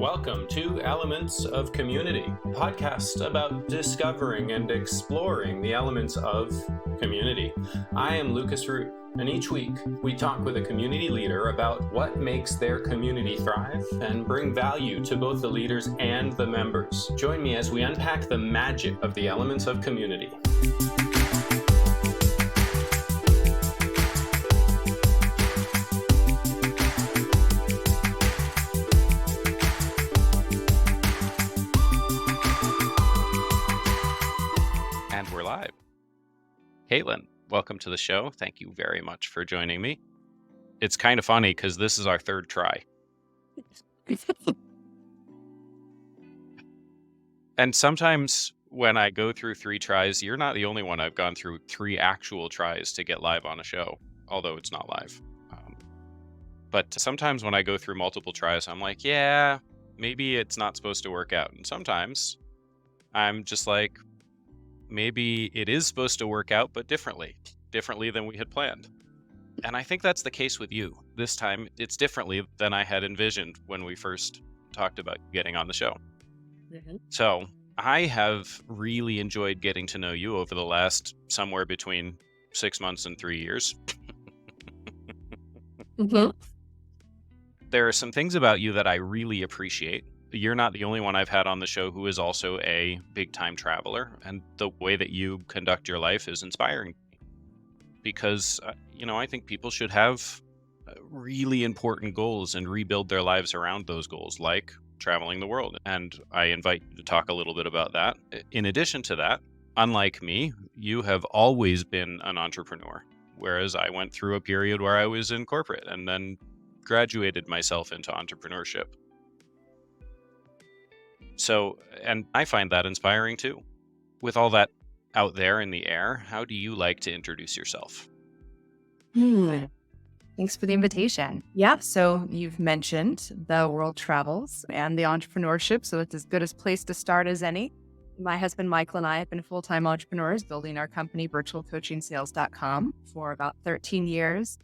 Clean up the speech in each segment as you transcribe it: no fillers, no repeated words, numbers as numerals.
Welcome to Elements of Community, a podcast about discovering and exploring the elements of community. I am Lucas Root, and each week we talk with a community leader about what makes their community thrive and bring value to both the leaders and the members. Join me as we unpack the magic of the elements of community. And we're live. Caitlin, welcome to the show. Thank you very much for joining me. It's kind of funny because this is our third try. And sometimes when I go through 3 tries, you're not the only one. I've gone through 3 actual tries to get live on a show, although it's not live. But sometimes when I go through multiple tries, I'm like, yeah, maybe it's not supposed to work out. And sometimes I'm just like, maybe it is supposed to work out, but differently than we had planned. And I think that's the case with you. This time, it's differently than I had envisioned when we first talked about getting on the show. Mm-hmm. So I have really enjoyed getting to know you over the last somewhere between 6 months and 3 years. Mm-hmm. There are some things about you that I really appreciate. You're not the only one I've had on the show who is also a big-time traveler, and the way that you conduct your life is inspiring. Because, I think people should have really important goals and rebuild their lives around those goals, like traveling the world. And I invite you to talk a little bit about that. In addition to that, unlike me, you have always been an entrepreneur, whereas I went through a period where I was in corporate and then graduated myself into entrepreneurship. So, and I find that inspiring too. With all that out there in the air, how do you like to introduce yourself? Thanks for the invitation. Yeah, so you've mentioned the world travels and the entrepreneurship, so it's as good a place to start as any. My husband, Michael, and I have been full-time entrepreneurs building our company, virtualcoachingsales.com, for about 13 years,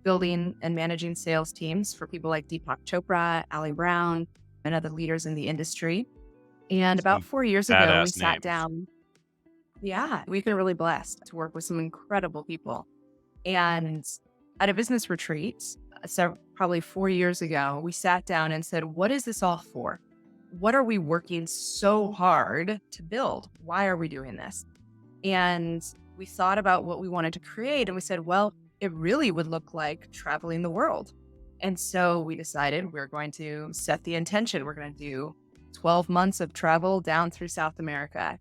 building and managing sales teams for people like Deepak Chopra, Ali Brown, and other leaders in the industry. And about 4 years ago, we sat down. Yeah, we've been really blessed to work with some incredible people. And at a business retreat, probably 4 years ago, we sat down and said, what is this all for? What are we working so hard to build? Why are we doing this? And we thought about what we wanted to create. And we said, well, it really would look like traveling the world. And so we decided we're going to set the intention. We're going to do 12 months of travel down through South America.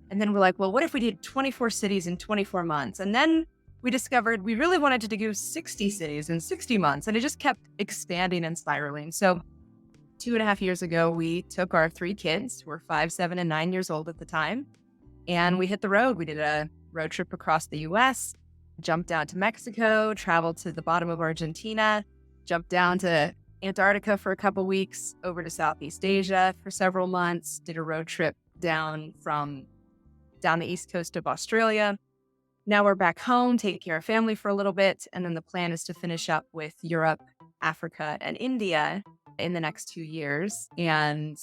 And then we're like, well, what if we did 24 cities in 24 months? And then we discovered we really wanted to do 60 cities in 60 months. And it just kept expanding and spiraling. So 2.5 years ago, we took our 3 kids, who were 5, 7, and 9 years old at the time, and we hit the road. We did a road trip across the U.S., jumped down to Mexico, traveled to the bottom of Argentina, jumped down to Antarctica for a couple weeks, over to Southeast Asia for several months, did a road trip down the east coast of Australia. Now we're back home, taking care of family for a little bit, and then the plan is to finish up with Europe, Africa, and India in the next 2 years. And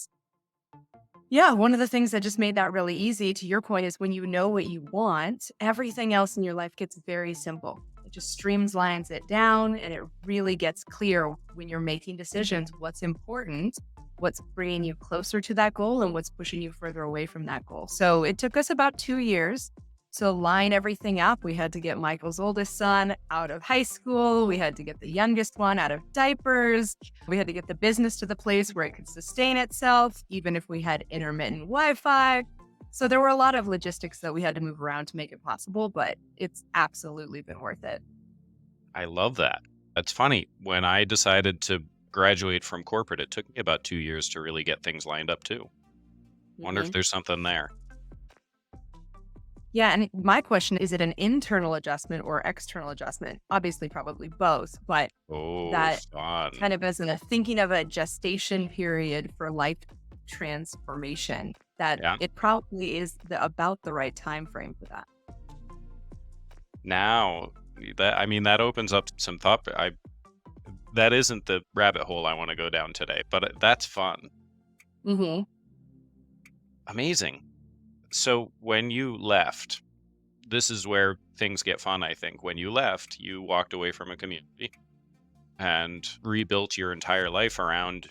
yeah, one of the things that just made that really easy, to your point, is when you know what you want, everything else in your life gets very simple. It just streamlines it down, and it really gets clear when you're making decisions what's important, what's bringing you closer to that goal, and what's pushing you further away from that goal. So it took us about 2 years to line everything up. We had to get Michael's oldest son out of high school. We had to get the youngest one out of diapers. We had to get the business to the place where it could sustain itself, even if we had intermittent Wi-Fi. So there were a lot of logistics that we had to move around to make it possible, but it's absolutely been worth it. I love that. That's funny. When I decided to graduate from corporate, it took me about 2 years to really get things lined up too. Wonder if there's something there. Yeah, and my question, is it an internal adjustment or external adjustment? Obviously, probably both, but that fun. kind of as thinking of a gestation period for life transformation, that it probably is about the right time frame for that. Now, that opens up some thought. That isn't the rabbit hole I want to go down today, but that's fun. Hmm. Amazing. So when you left, this is where things get fun, I think. When you left, you walked away from a community and rebuilt your entire life around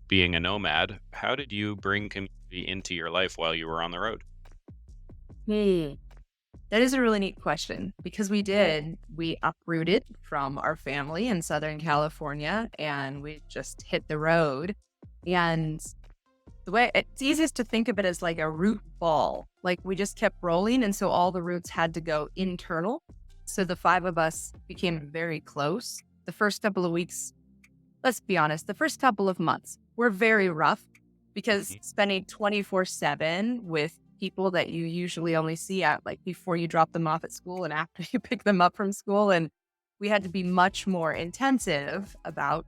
being a nomad. How did you bring community into your life while you were on the road? Hmm. That is a really neat question because we uprooted from our family in Southern California and we just hit the road. And the way it's easiest to think of it as like a root ball, like we just kept rolling. And so all the roots had to go internal. So the five of us became very close. The first couple of weeks, let's be honest, the first couple of months were very rough because spending 24/7 with people that you usually only see at like before you drop them off at school and after you pick them up from school. And we had to be much more intensive about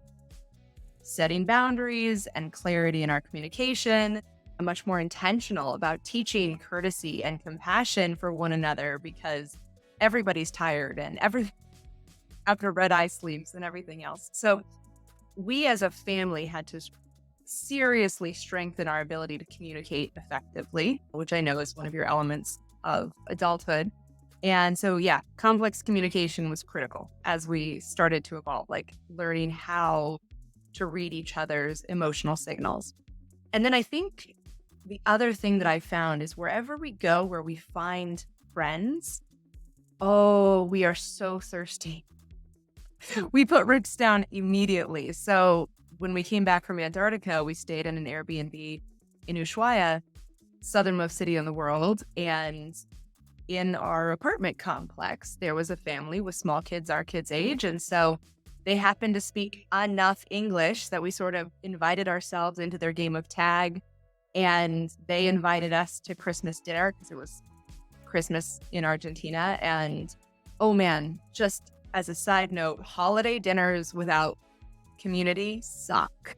setting boundaries and clarity in our communication, and much more intentional about teaching courtesy and compassion for one another because everybody's tired and after red eye sleeps and everything else. So we as a family had to seriously strengthen our ability to communicate effectively, which I know is one of your elements of adulthood. And so, yeah, complex communication was critical as we started to evolve, like learning how to read each other's emotional signals. And then I think the other thing that I found is wherever we go, where we find friends, oh, we are so thirsty. We put roots down immediately. So when we came back from Antarctica, we stayed in an Airbnb in Ushuaia, southernmost city in the world. And in our apartment complex, there was a family with small kids, our kids' age. And so they happened to speak enough English that we sort of invited ourselves into their game of tag. And they invited us to Christmas dinner because it was Christmas in Argentina. And oh man, just as a side note, holiday dinners without community suck.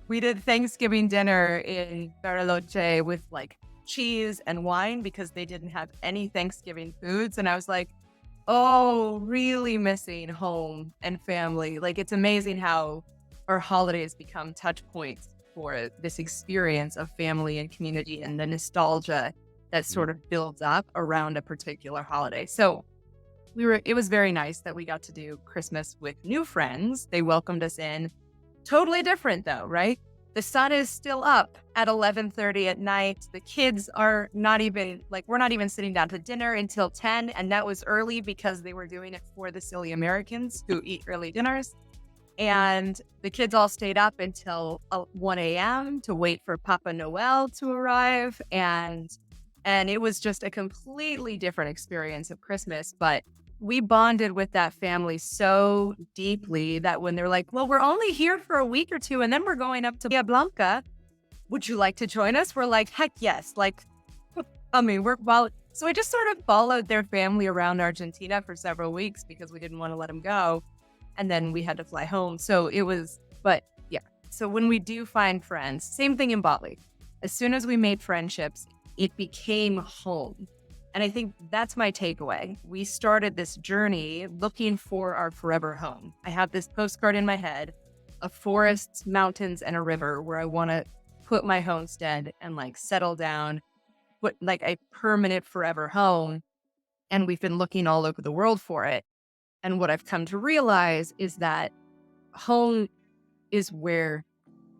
We did Thanksgiving dinner in Bariloche with like cheese and wine because they didn't have any Thanksgiving foods. And I was like, oh, really missing home and family. Like, it's amazing how our holidays become touch points for this experience of family and community and the nostalgia that sort of builds up around a particular holiday. So it was very nice that we got to do Christmas with new friends. They welcomed us in. Totally different though, right? The sun is still up at 11:30 at night. The kids are not even, like, we're not even sitting down to dinner until 10. And that was early because they were doing it for the silly Americans who eat early dinners. And the kids all stayed up until 1 a.m. to wait for Papa Noel to arrive. And it was just a completely different experience of Christmas. But we bonded with that family so deeply that when they're like, well, we're only here for a week or two and then we're going up to Bahia Blanca. Would you like to join us? We're like, heck yes. Like, I mean, so I just sort of followed their family around Argentina for several weeks because we didn't want to let them go. And then we had to fly home. So but yeah. So when we do find friends, same thing in Bali. As soon as we made friendships, it became home. And I think that's my takeaway. We started this journey looking for our forever home. I have this postcard in my head of forests, mountains, and a river where I want to put my homestead and like settle down, put like a permanent forever home. And we've been looking all over the world for it. And what I've come to realize is that home is where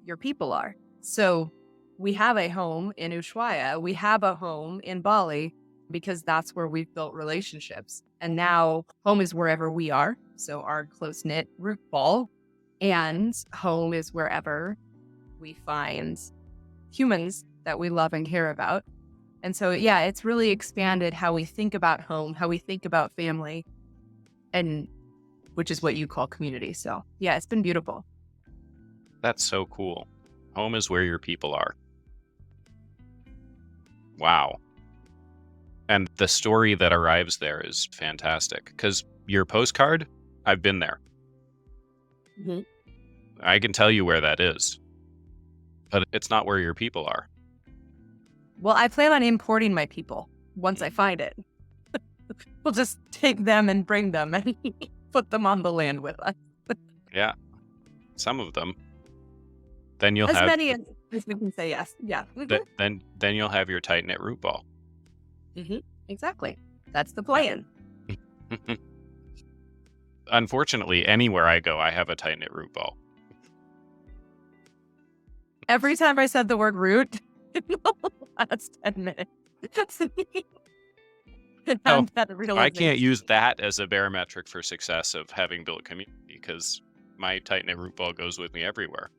your people are. So we have a home in Ushuaia. We have a home in Bali, because that's where we've built relationships. And now home is wherever we are. So our close-knit root ball, and home is wherever we find humans that we love and care about. And so, yeah, it's really expanded how we think about home, how we think about family, and which is what you call community. So yeah, it's been beautiful. That's so cool. Home is where your people are. Wow. And the story that arrives there is fantastic because your postcard, I've been there. Mm-hmm. I can tell you where that is, but it's not where your people are. Well, I plan on importing my people once I find it. We'll just take them and bring them and put them on the land with us. Yeah, some of them. Then you'll as have many If we can say yes. Yeah. Then you'll have your tight knit root ball. Exactly. That's the plan. Unfortunately, anywhere I go, I have a tight knit root ball. Every time I said the word root in the last 10 minutes. Oh, That I realization. can't use that as a barometric for success of having built community, because my tight knit root ball goes with me everywhere,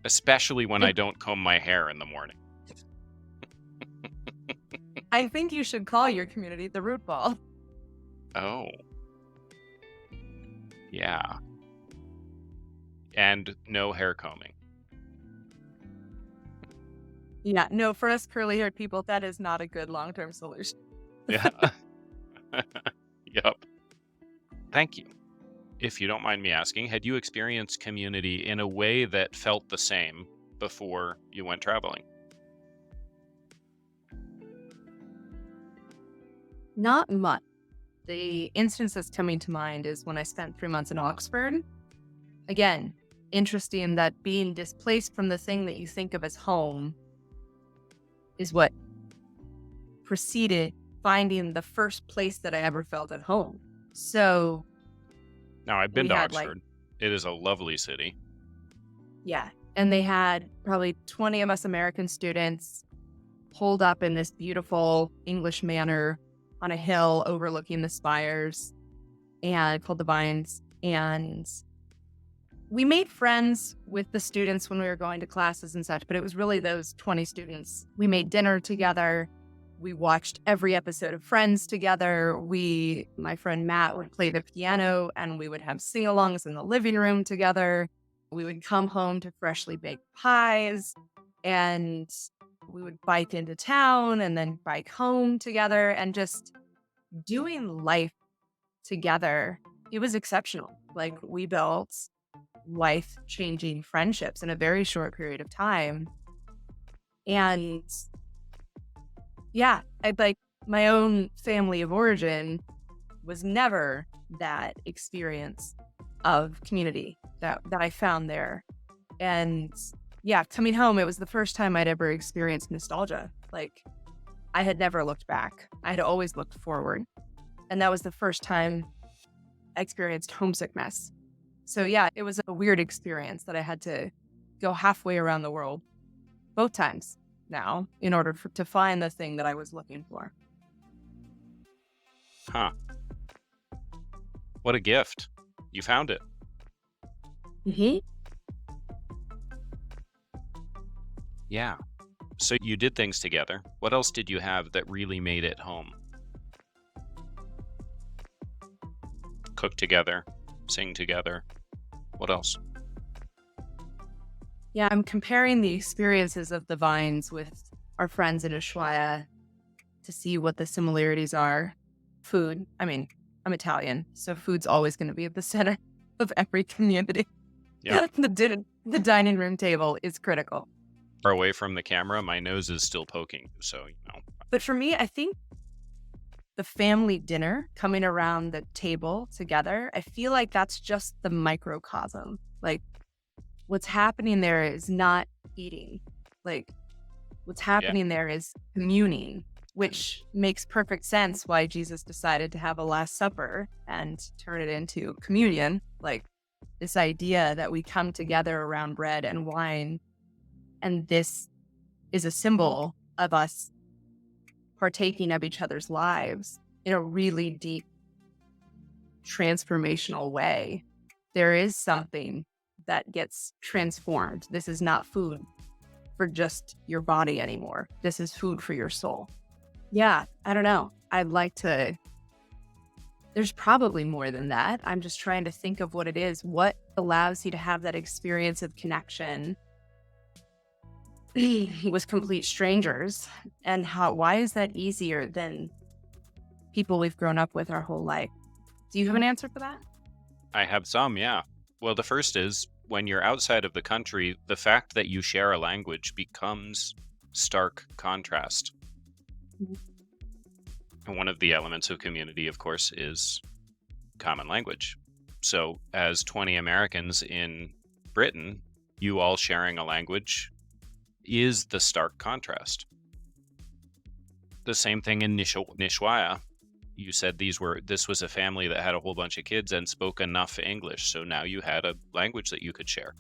especially when I don't comb my hair in the morning. I think you should call your community the root ball. Oh. Yeah. And no hair combing. Yeah, no, for us curly-haired people, that is not a good long-term solution. Yeah. Yep. Thank you. If you don't mind me asking, had you experienced community in a way that felt the same before you went traveling? Not much. The instance that's coming to mind is when I spent 3 months in Oxford. Again, interesting that being displaced from the thing that you think of as home is what preceded finding the first place that I ever felt at home. So Now, I've been we to had Oxford. It is a lovely city. yeah, and they had probably 20 of us American students holed up in this beautiful English manor on a hill overlooking the spires and called the Vines. And we made friends with the students when we were going to classes and such, but it was really those 20 students. We made dinner together. We watched every episode of Friends together. My friend Matt would play the piano and we would have sing-alongs in the living room together. We would come home to freshly baked pies and we would bike into town and then bike home together and just doing life together. It was exceptional. Like, we built life-changing friendships in a very short period of time. And yeah, my own family of origin was never that experience of community that I found there. And yeah, coming home, it was the first time I'd ever experienced nostalgia. Like, I had never looked back. I had always looked forward. And that was the first time I experienced homesickness. So yeah, it was a weird experience that I had to go halfway around the world both times now in order to find the thing that I was looking for. Huh. What a gift. You found it. Mm-hmm. Yeah. So you did things together. What else did you have that really made it home? Cook together, sing together. What else? Yeah, I'm comparing the experiences of the Vines with our friends in Ushuaia to see what the similarities are. Food. I mean, I'm Italian, so food's always going to be at the center of every community. Yeah. The dining room table is critical. Far away from the camera, my nose is still poking, so But for me, I think the family dinner, coming around the table together, I feel like that's just the microcosm. Like, what's happening there is not eating. Like, what's happening there is communing, which makes perfect sense why Jesus decided to have a Last Supper and turn it into communion. Like, this idea that we come together around bread and wine, and this is a symbol of us partaking of each other's lives in a really deep, transformational way. There is something that gets transformed. This is not food for just your body anymore. This is food for your soul. Yeah, I don't know. There's probably more than that. I'm just trying to think of what it is. What allows you to have that experience of connection with complete strangers, and why is that easier than people we've grown up with our whole life? Do you have an answer for that? I have some, yeah. Well, the first is, when you're outside of the country, the fact that you share a language becomes stark contrast. And one of the elements of community, of course, is common language. So as 20 Americans in Britain, you all sharing a language is the stark contrast. The same thing in Nishwaya. You said this was a family that had a whole bunch of kids and spoke enough English, so now you had a language that you could share.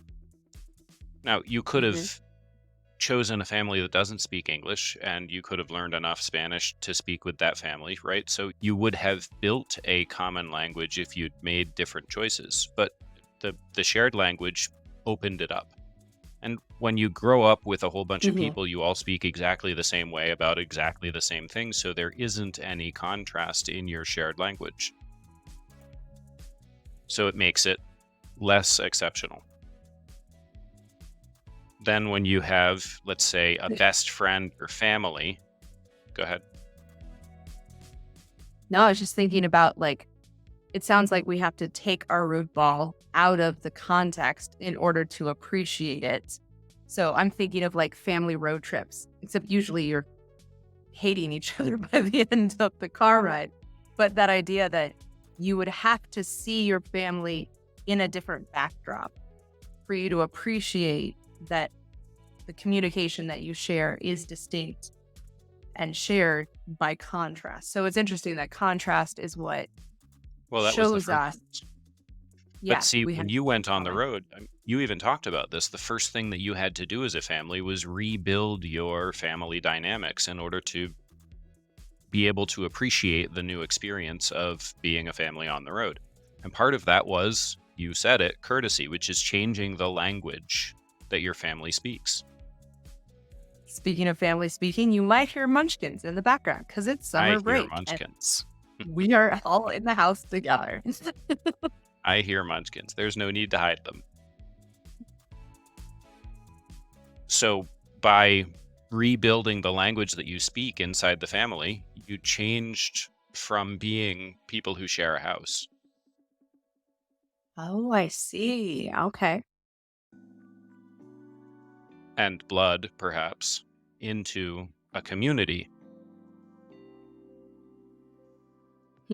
Now, you could have chosen a family that doesn't speak English, and you could have learned enough Spanish to speak with that family, right? So you would have built a common language if you'd made different choices, but the shared language opened it up. And when you grow up with a whole bunch of people, you all speak exactly the same way about exactly the same things, so there isn't any contrast in your shared language. So it makes it less exceptional. Then when you have, let's say, a best friend or family, go ahead. No, I was just thinking about, like, it sounds like we have to take our root ball out of the context in order to appreciate it. So I'm thinking of like family road trips, except usually you're hating each other by the end of the car ride. But that idea that you would have to see your family in a different backdrop for you to appreciate that the communication that you share is distinct and shared by contrast. So it's interesting that contrast is what shows us. But see, when you went on the road, you even talked about this. The first thing that you had to do as a family was rebuild your family dynamics in order to be able to appreciate the new experience of being a family on the road. And part of that was, you said it, courtesy, which is changing the language that your family speaks. Speaking of family speaking, you might hear munchkins in the background because it's summer break. I hear munchkins. We are all in the house together. I hear munchkins. There's no need to hide them. So by rebuilding the language that you speak inside the family, you changed from being people who share a house. Oh, I see. Okay. And blood, perhaps, into a community.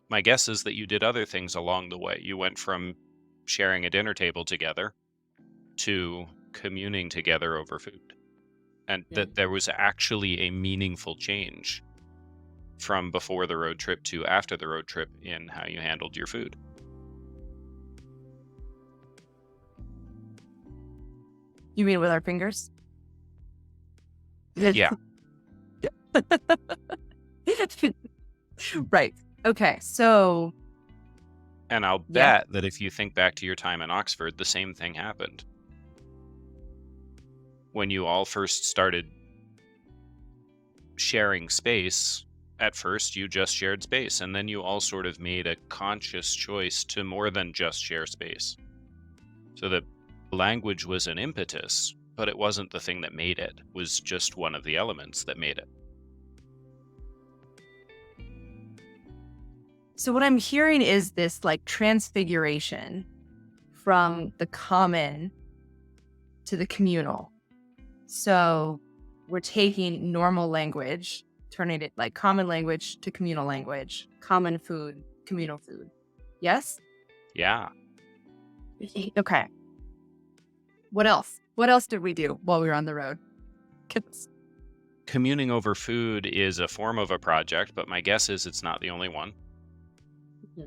My guess is that you did other things along the way. You went from sharing a dinner table together to communing together over food. And that there was actually a meaningful change from before the road trip to after the road trip in how you handled your food. You mean with our fingers? Yeah. Right. Okay, so... And I'll bet that if you think back to your time in Oxford, the same thing happened. When you all first started sharing space, at first you just shared space, and then you all sort of made a conscious choice to more than just share space. So the language was an impetus, but it wasn't the thing that made it. It was just one of the elements that made it. So what I'm hearing is this like transfiguration from the common to the communal. So we're taking normal language, turning it like common language to communal language, common food, communal food. Yes? Yeah. Okay. What else? What else did we do while we were on the road? Communing over food is a form of a project, but my guess is it's not the only one.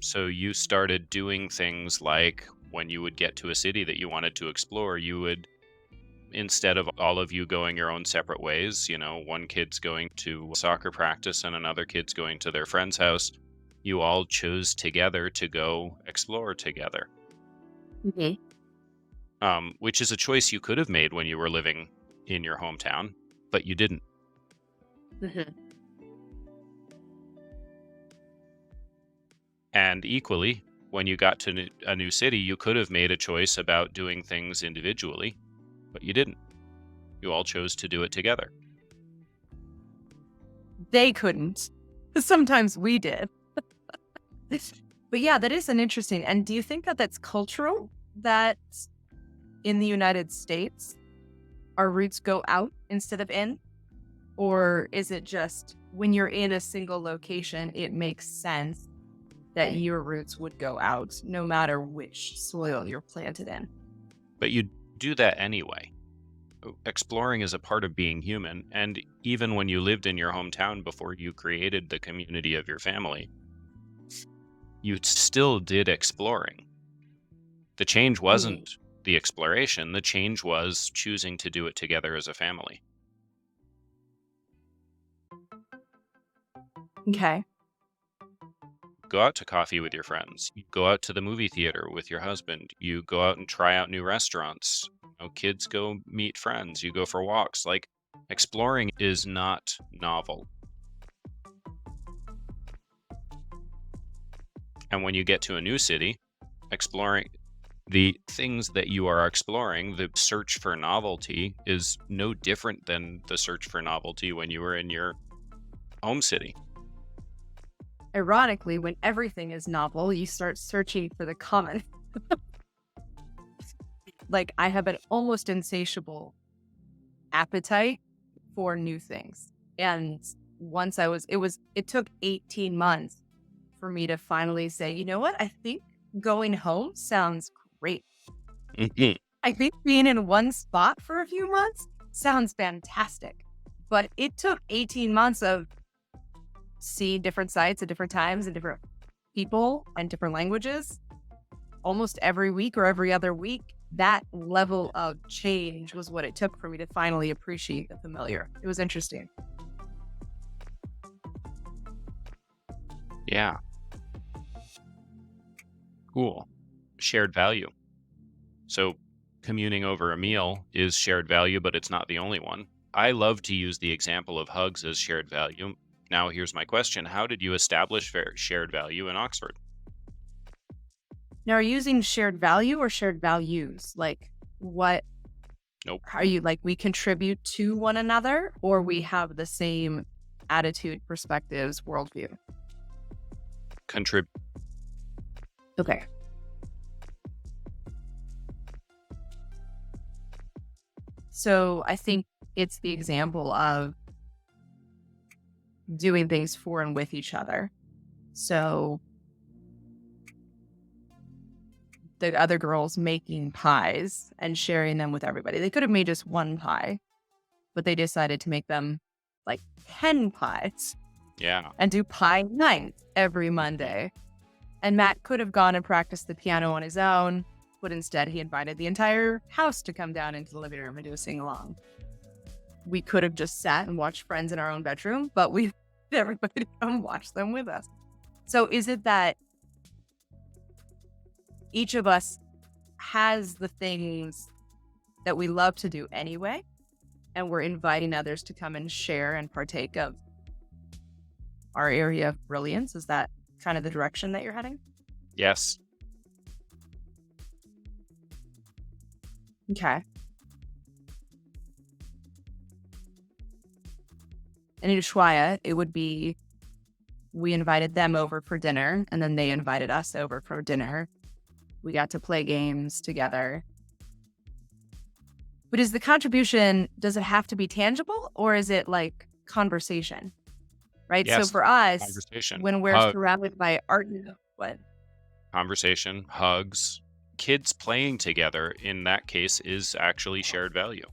So you started doing things like when you would get to a city that you wanted to explore, you would, instead of all of you going your own separate ways, you know, one kid's going to soccer practice and another kid's going to their friend's house, you all chose together to go explore together. Which is a choice you could have made when you were living in your hometown, but you didn't. And equally, when you got to a new city, you could have made a choice about doing things individually, but you didn't. You all chose to do it together. They couldn't. Sometimes we did. But yeah, that is an interesting. And do you think that that's cultural? That in the United States, our roots go out instead of in? Or is it just when you're in a single location, it makes sense that your roots would go out no matter which soil you're planted in? But you do that anyway. exploring is a part of being human. And even when you lived in your hometown before you created the community of your family, you still did exploring. The change wasn't the exploration. The change was choosing to do it together as a family. Okay. Go out to coffee with your friends. You go out to the movie theater with your husband. You go out and try out new restaurants. Kids go meet friends. You go for walks. Like, exploring is not novel. And when you get to a new city, exploring the things that you are exploring, the search for novelty is no different than the search for novelty when you were in your home city. Ironically, when everything is novel, you start searching for the common. Like, I have an almost insatiable appetite for new things. And once it took 18 months for me to finally say, you know what? I think going home sounds great. I think being in one spot for a few months sounds fantastic. But it took 18 months of seeing different sites at different times and different people and different languages almost every week or every other week. That level of change was what it took for me to finally appreciate the familiar. It was interesting. Yeah. Cool. Shared value. So communing over a meal is shared value, but it's not the only one. I love to use the example of hugs as shared value. Now, here's my question. How did you establish shared value in Oxford? Now, are you using shared value or shared values? Like, what? Nope. Are you like, we contribute to one another, or we have the same attitude, perspectives, worldview? Contribute. Okay. So I think it's the example of doing things for and with each other. So the other girls making pies and sharing them with everybody. They could have made just one pie, but they decided to make them like 10 pies. Yeah. And do pie night every Monday. And Matt could have gone and practiced the piano on his own, but instead he invited the entire house to come down into the living room and do a sing-along. We could have just sat and watched Friends in our own bedroom, but we everybody to come watch them with us. So is it that each of us has the things that we love to do anyway, and we're inviting others to come and share and partake of our area of brilliance? Is that kind of the direction that you're heading? Yes. Okay. And in Ushuaia, it would be, we invited them over for dinner, and then they invited us over for dinner. We got to play games together. But is the contribution, does it have to be tangible, or is it like conversation? Right? Yes. So for us, Conversation. when we're surrounded by art, what? Conversation, hugs, kids playing together in that case is actually shared value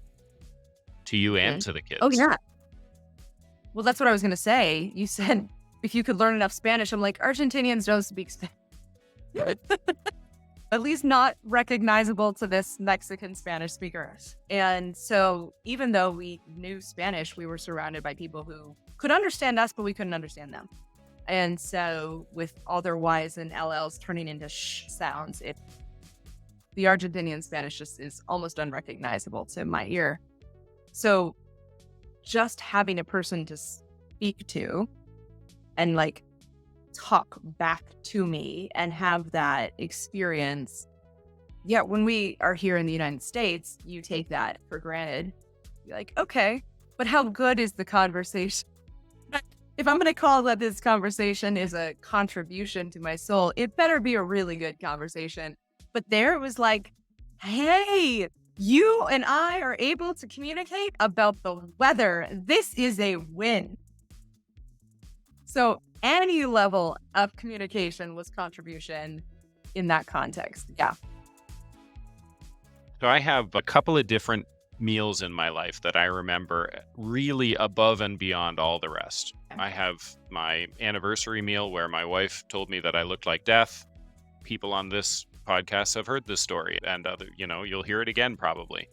to you and to the kids. Oh, yeah. Well, that's what I was going to say. You said if you could learn enough Spanish. I'm like, Argentinians don't speak Spanish. At least not recognizable to this Mexican Spanish speaker. And so even though we knew Spanish, we were surrounded by people who could understand us, but we couldn't understand them. And so with all their Y's and LL's turning into sh sounds, the Argentinian Spanish just is almost unrecognizable to my ear. So just having a person to speak to and like talk back to me and have that experience. Yeah, when we are here in the United States, you take that for granted. You're like, okay, but how good is the conversation? If I'm going to call that this conversation is a contribution to my soul, it better be a really good conversation. But there it was like, hey, you and I are able to communicate about the weather. This is a win. So any level of communication was contribution in that context. Yeah. So I have a couple of different meals in my life that I remember really above and beyond all the rest. I have my anniversary meal where my wife told me that I looked like death. People on this podcast have heard this story, and you'll hear it again probably.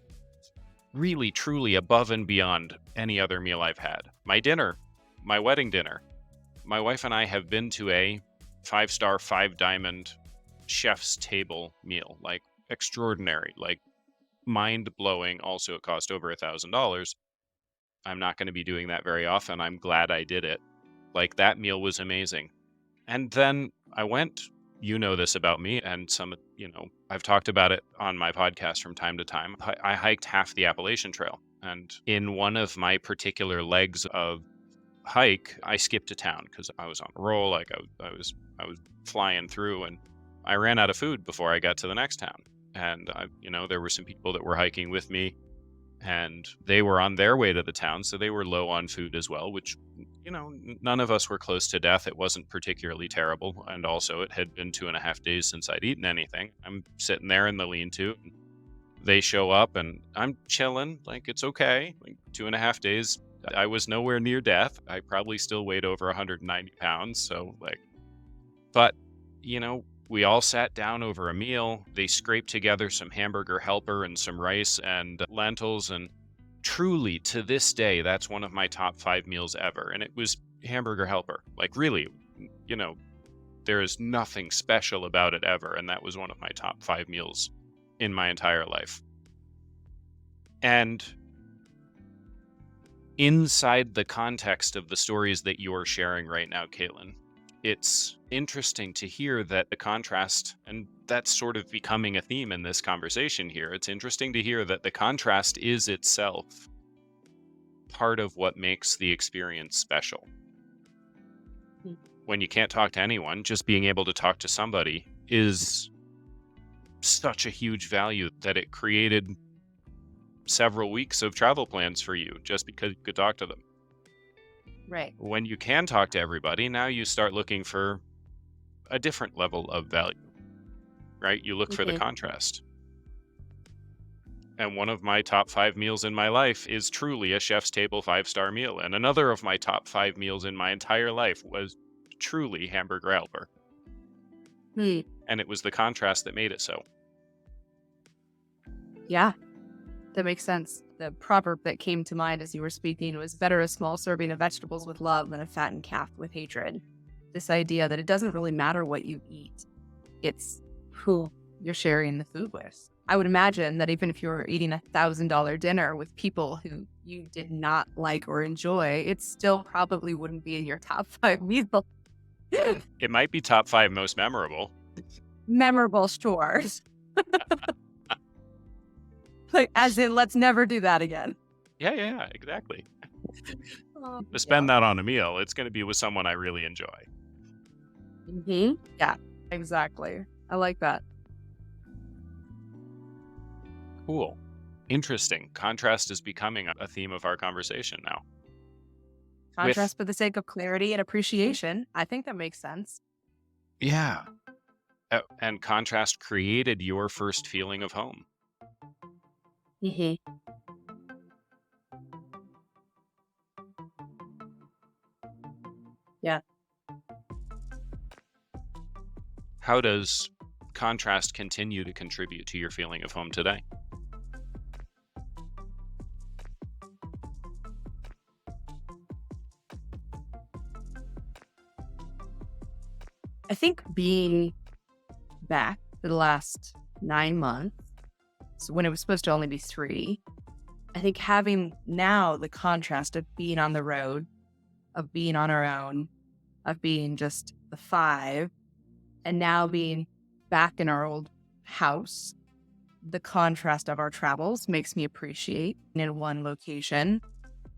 Really, truly above and beyond any other meal I've had. My dinner, my wedding dinner. My wife and I have been to a 5-star, 5-diamond chef's table meal, like extraordinary, like mind-blowing. Also, it cost over $1,000. I'm not going to be doing that very often. I'm glad I did it. Like, that meal was amazing. And then I went, you know this about me, and I've talked about it on my podcast from time to time. I hiked half the Appalachian Trail. And in one of my particular legs of hike, I skipped a town because I was on a roll. Like I was flying through, and I ran out of food before I got to the next town. And there were some people that were hiking with me, and they were on their way to the town, so they were low on food as well, which, none of us were close to death. It wasn't particularly terrible. And also, it had been 2.5 days since I'd eaten anything. I'm sitting there in the lean-to. They show up, and I'm chilling. Like, it's okay. Like, 2.5 days, I was nowhere near death. I probably still weighed over 190 pounds. So, but, we all sat down over a meal. They scraped together some hamburger helper and some rice and lentils. And truly, to this day, that's one of my top 5 meals ever. And it was hamburger helper. Like, really, there is nothing special about it ever. And that was one of my top 5 meals in my entire life. And inside the context of the stories that you're sharing right now, Caitlin, it's interesting to hear that the contrast, and that's sort of becoming a theme in this conversation here. It's interesting to hear that the contrast is itself part of what makes the experience special. When you can't talk to anyone, just being able to talk to somebody is such a huge value that it created several weeks of travel plans for you just because you could talk to them. Right. When you can talk to everybody, now you start looking for a different level of value, right? You look for the contrast. And one of my top 5 meals in my life is truly a chef's table 5-star meal. And another of my top 5 meals in my entire life was truly hamburger helper. And it was the contrast that made it so. Yeah, that makes sense. The proverb that came to mind as you were speaking was better a small serving of vegetables with love than a fattened calf with hatred. This idea that it doesn't really matter what you eat. It's who you're sharing the food with. I would imagine that even if you were eating $1,000 dinner with people who you did not like or enjoy, it still probably wouldn't be in your top 5 meals. It might be top 5 most memorable. Memorable, sure. Like, as in, let's never do that again. Yeah, exactly. To spend that on a meal, it's going to be with someone I really enjoy. Yeah, exactly. I like that. Cool. Interesting. Contrast is becoming a theme of our conversation now. Contrast for the sake of clarity and appreciation. I think that makes sense. Yeah. And contrast created your first feeling of home. Yeah. How does contrast continue to contribute to your feeling of home today? I think being back for the last 9 months, so when it was supposed to only be 3, I think having now the contrast of being on the road, of being on our own, of being just the 5, and now being back in our old house, the contrast of our travels makes me appreciate in one location,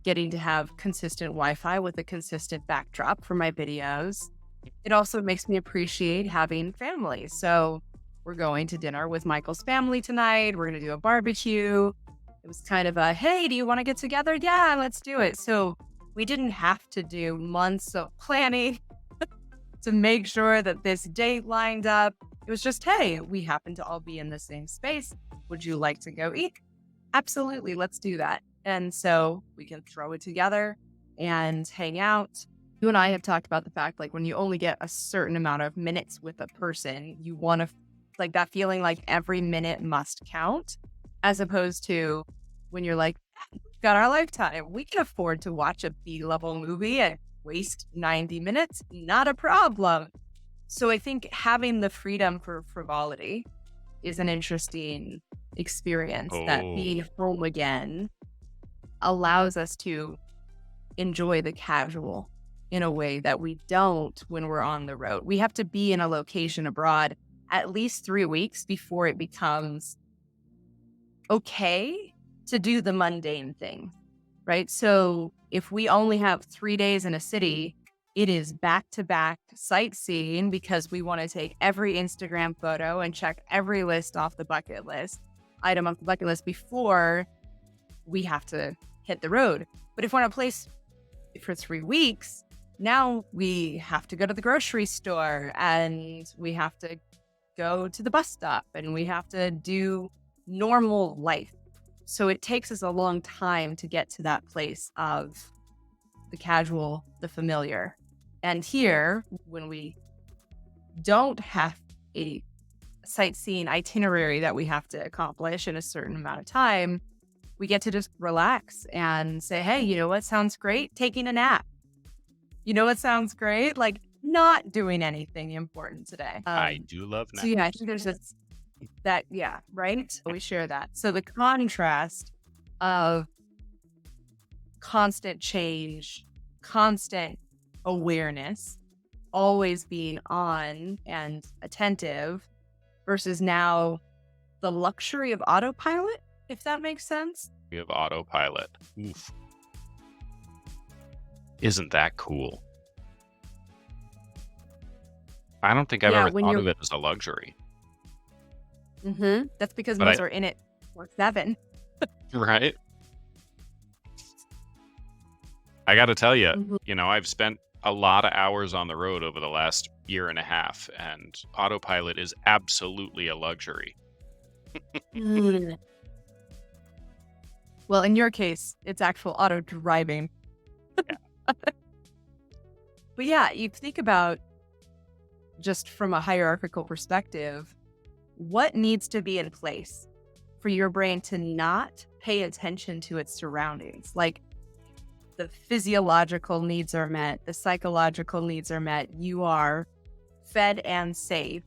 getting to have consistent Wi-Fi with a consistent backdrop for my videos. It also makes me appreciate having family. So we're going to dinner with Michael's family tonight. We're going to do a barbecue. It was kind of a, hey, do you want to get together? Yeah, let's do it. So we didn't have to do months of planning to make sure that this date lined up. It was just, hey, we happen to all be in the same space. Would you like to go eat? absolutely, let's do that. And so we can throw it together and hang out. You and I have talked about the fact, like, when you only get a certain amount of minutes with a person, you want to, like, that feeling like every minute must count, as opposed to when you're like, we've got our lifetime. We can afford to watch a B-level movie and waste 90 minutes. Not a problem. So I think having the freedom for frivolity is an interesting experience, that being home again allows us to enjoy the casual in a way that we don't when we're on the road. We have to be in a location abroad at least 3 weeks before it becomes okay to do the mundane thing, right? So if we only have 3 days in a city, it is back-to-back sightseeing because we want to take every Instagram photo and check every item off the bucket list before we have to hit the road. But if we're in a place for 3 weeks, now we have to go to the grocery store and we have to go to the bus stop and we have to do normal life. So it takes us a long time to get to that place of the casual, the familiar. And here, when we don't have a sightseeing itinerary that we have to accomplish in a certain amount of time, we get to just relax and say, hey, you know what sounds great? Taking a nap. You know what sounds great? Like, not doing anything important today. I do love naps. So yeah, I think there's that, yeah, right? We share that. So the contrast of constant change, constant awareness, always being on and attentive, versus now the luxury of autopilot, if that makes sense. We have autopilot. Oof. Isn't that cool? I don't think I've ever thought of it as a luxury. That's because most are in it for 7. Right? I got to tell you, I've spent a lot of hours on the road over the last year and a half, and autopilot is absolutely a luxury. Well, in your case, it's actual auto driving. Yeah. But yeah, you think about, just from a hierarchical perspective, what needs to be in place for your brain to not pay attention to its surroundings? Like, the physiological needs are met, the psychological needs are met, you are fed and safe,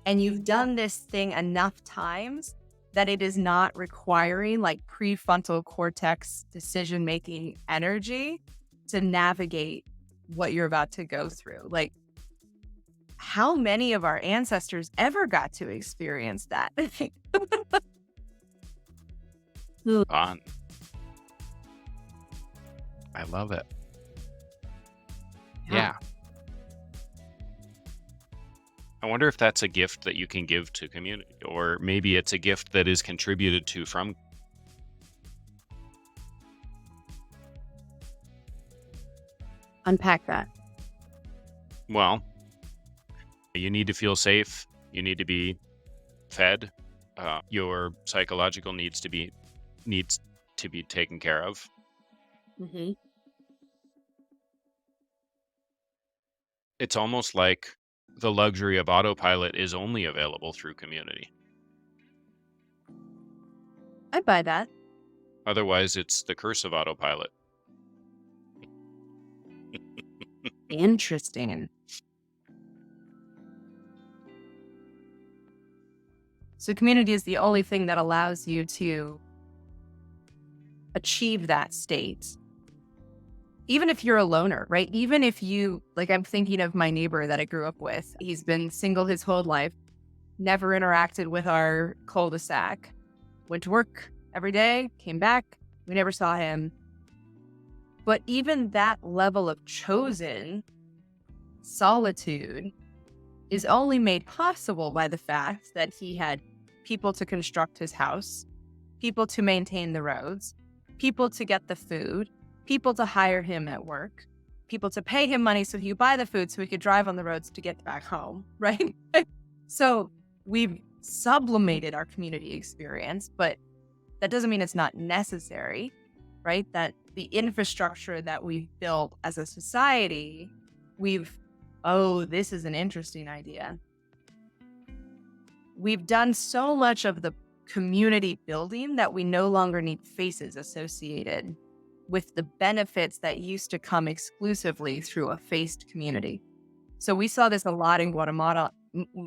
and you've done this thing enough times that it is not requiring like prefrontal cortex decision-making energy to navigate what you're about to go through. Like, how many of our ancestors ever got to experience that? Fun. I love it. Yeah. I wonder if that's a gift that you can give to community, or maybe it's a gift that is contributed to from. Unpack that. Well, you need to feel safe. You need to be fed. Your psychological needs to be taken care of. It's almost like the luxury of autopilot is only available through community. I buy that. Otherwise, it's the curse of autopilot. Interesting. So community is the only thing that allows you to achieve that state. Even if you're a loner, right? Even if you, like, I'm thinking of my neighbor that I grew up with. He's been single his whole life, never interacted with our cul-de-sac, went to work every day, came back, we never saw him. But even that level of chosen solitude is only made possible by the fact that he had people to construct his house, people to maintain the roads, people to get the food, people to hire him at work, people to pay him money so he could buy the food so he could drive on the roads to get back home, right? So we've sublimated our community experience, but That doesn't mean it's not necessary, right? That the infrastructure that we've built as a society, this is an interesting idea. We've done so much of the community building that we no longer need faces associated with the benefits that used to come exclusively through a faced community. So we saw this a lot in Guatemala.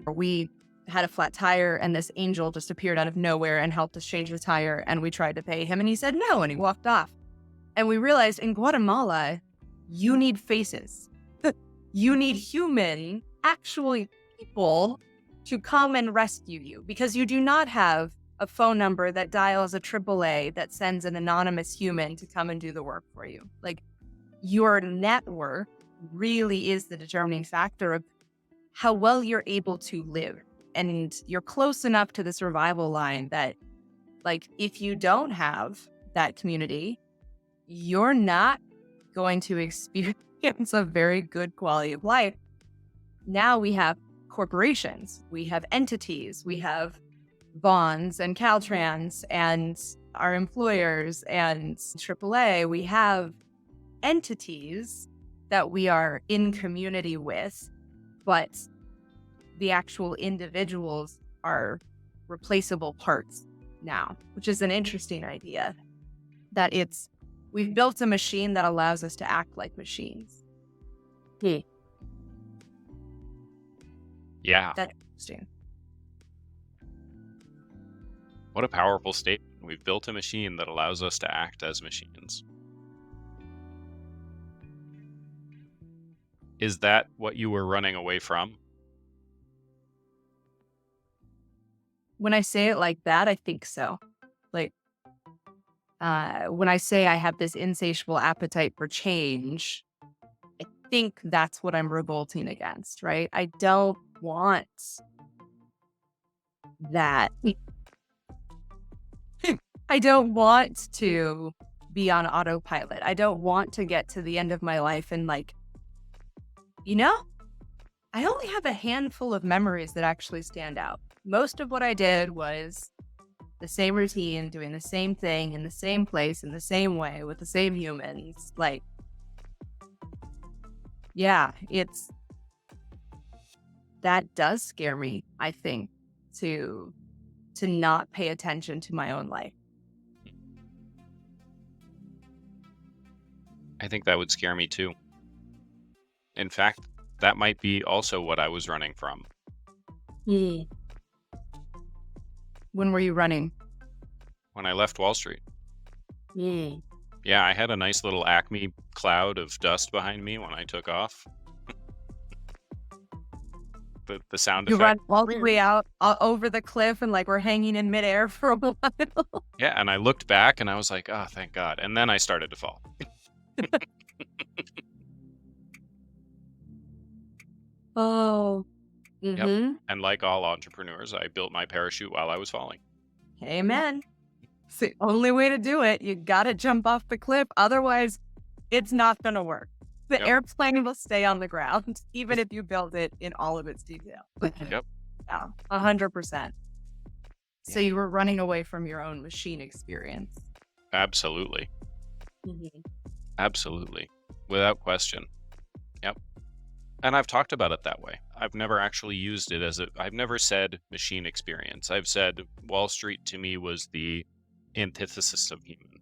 We had a flat tire and this angel just appeared out of nowhere and helped us change the tire, and we tried to pay him and he said no and he walked off. And we realized in Guatemala, you need faces. You need human, actually people to come and rescue you, because you do not have a phone number that dials a AAA that sends an anonymous human to come and do the work for you. Like, your network really is the determining factor of how well you're able to live. And you're close enough to the survival line that, like, if you don't have that community, you're not going to experience a very good quality of life. Now we have corporations, we have entities, we have bonds and Caltrans and our employers and AAA. We have entities that we are in community with, but the actual individuals are replaceable parts now, which is an interesting idea. That we've built a machine that allows us to act like machines. Yeah. That's interesting. What a powerful statement. We've built a machine that allows us to act as machines. Is that what you were running away from? When I say it like that, I think so. Like, when I say I have this insatiable appetite for change, I think that's what I'm revolting against, right? I don't want that. I don't want to be on autopilot. I don't want to get to the end of my life and I only have a handful of memories that actually stand out. Most of what I did was the same routine, doing the same thing in the same place, in the same way, with the same humans. Like, yeah, that does scare me, I think, to not pay attention to my own life. I think that would scare me too. In fact, that might be also what I was running from. When were you running? When I left Wall Street. Yeah, Yeah, I had a nice little Acme cloud of dust behind me when I took off. The sound you effect. run all the way out over the cliff and we're hanging in midair for a while. Yeah, and I looked back and I was like, oh, thank God. And then I started to fall. Oh. Mm-hmm. Yep. And like all entrepreneurs, I built my parachute while I was falling. Amen. It's the only way to do it. You got to jump off the cliff. Otherwise, it's not going to work. The airplane will stay on the ground, even if you build it in all of its detail. Yep. Yeah, 100%. So you were running away from your own machine experience. Absolutely. Mm-hmm. Absolutely. Without question. Yep. And I've talked about it that way. I've never actually used it I've never said machine experience. I've said Wall Street to me was the antithesis of human,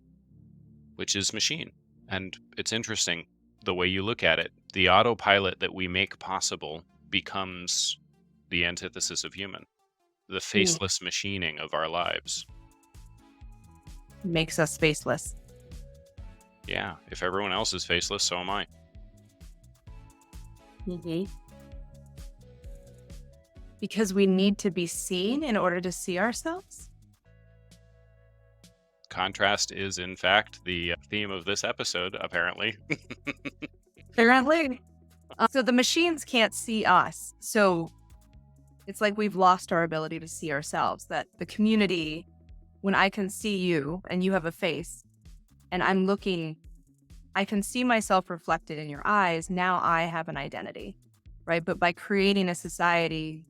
which is machine. And it's interesting the way you look at it. The autopilot that we make possible becomes the antithesis of human, the faceless machining of our lives. Makes us faceless. Yeah, if everyone else is faceless, so am I. Mm-hmm. Because we need to be seen in order to see ourselves? Contrast is, in fact, the theme of this episode, apparently. Apparently. So the machines can't see us. So it's like we've lost our ability to see ourselves. That the community, when I can see you and you have a face, and I'm looking, I can see myself reflected in your eyes. Now I have an identity, right? But by creating a society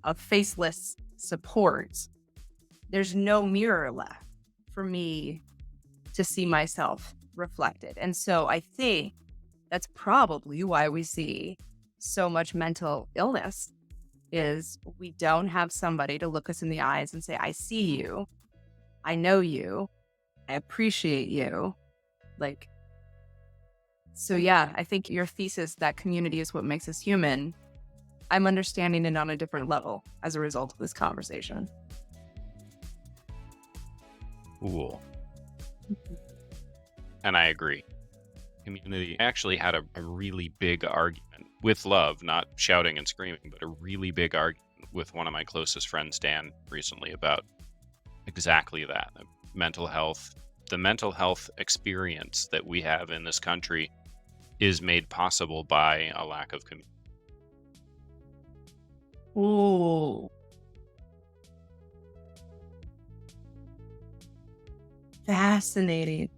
of faceless support, there's no mirror left for me to see myself reflected. And so I think that's probably why we see so much mental illness, is we don't have somebody to look us in the eyes and say, I see you, I know you, I appreciate you. Like, so yeah, I think your thesis that community is what makes us human, I'm understanding it on a different level as a result of this conversation. Cool. And I agree. Community actually had a really big argument with love, not shouting and screaming, but a really big argument with one of my closest friends, Dan, recently about exactly that. Mental health. The mental health experience that we have in this country is made possible by a lack of community. Ooh. Fascinating.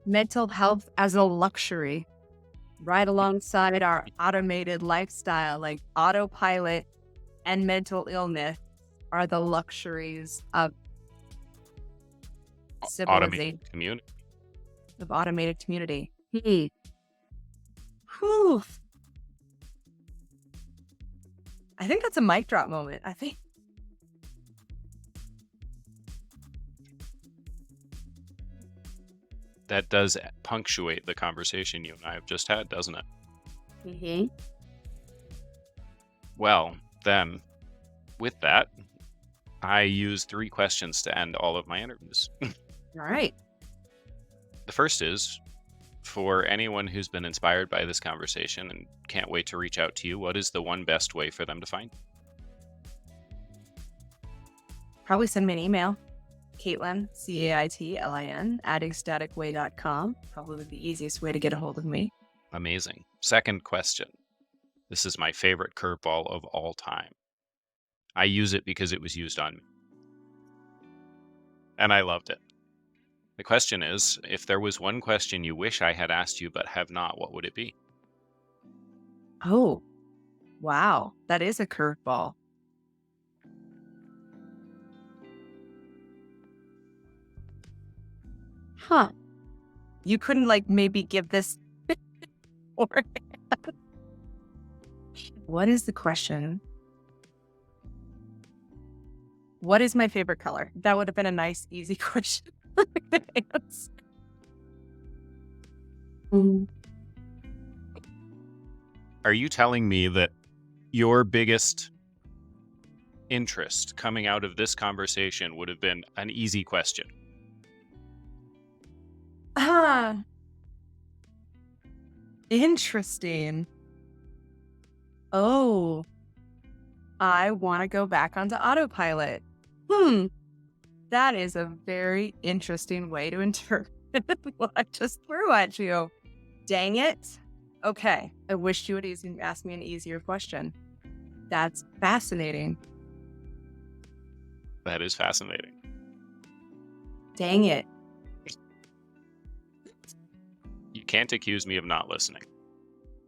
Mental health as a luxury, right alongside our automated lifestyle, like autopilot and mental illness are the luxuries of civilization, Automated community. of automated community. Whew. I think that's a mic drop moment. I think. That does punctuate the conversation you and I have just had, doesn't it? Mm-hmm. Well, then, with that, I use 3 questions to end all of my interviews. All right. The first is, for anyone who's been inspired by this conversation and can't wait to reach out to you, what is the one best way for them to find you? Probably send me an email. Caitlin, Caitlin, @ecstaticway.com. Probably the easiest way to get a hold of me. Amazing. Second question. This is my favorite curveball of all time. I use it because it was used on me. And I loved it. The question is, if there was one question you wish I had asked you but have not, what would it be? Oh, wow. That is a curveball. Huh. You couldn't maybe give this or what is the question? What is my favorite color? That would have been a nice, easy question. Are you telling me that your biggest interest coming out of this conversation would have been an easy question? Interesting. Oh, I want to go back onto autopilot. That is a very interesting way to interpret what I just threw at you. Dang it. Okay, I wish you would ask me an easier question. That's fascinating. That is fascinating. Dang it. You can't accuse me of not listening.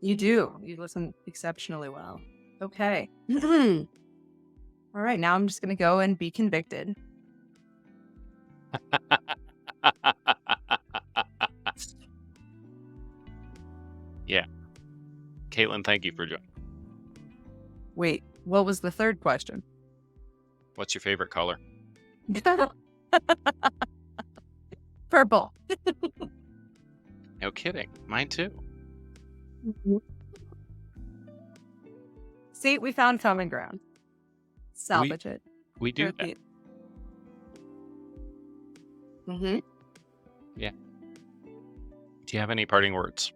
You do. You listen exceptionally well. Okay. All right, now I'm just going to go and be convicted. Yeah. Caitlin, thank you for joining. Wait, what was the third question? What's your favorite color? Purple. No kidding. Mine too. See, we found common ground. Salvage it. We do that. Mm-hmm. Yeah. Do you have any parting words?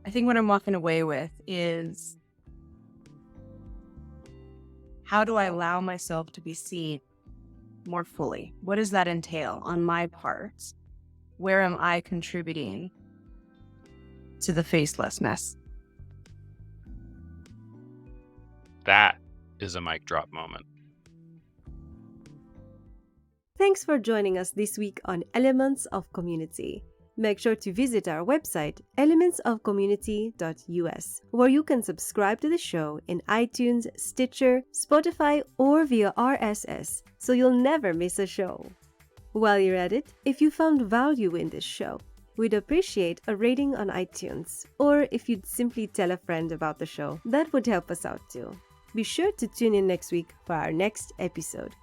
I think what I'm walking away with is, how do I allow myself to be seen more fully? What does that entail on my part? Where am I contributing to the facelessness? That is a mic drop moment. Thanks for joining us this week on Elements of Community. Make sure to visit our website, elementsofcommunity.us, where you can subscribe to the show in iTunes, Stitcher, Spotify, or via RSS, so you'll never miss a show. While you're at it, if you found value in this show, we'd appreciate a rating on iTunes, or if you'd simply tell a friend about the show, that would help us out too. Be sure to tune in next week for our next episode.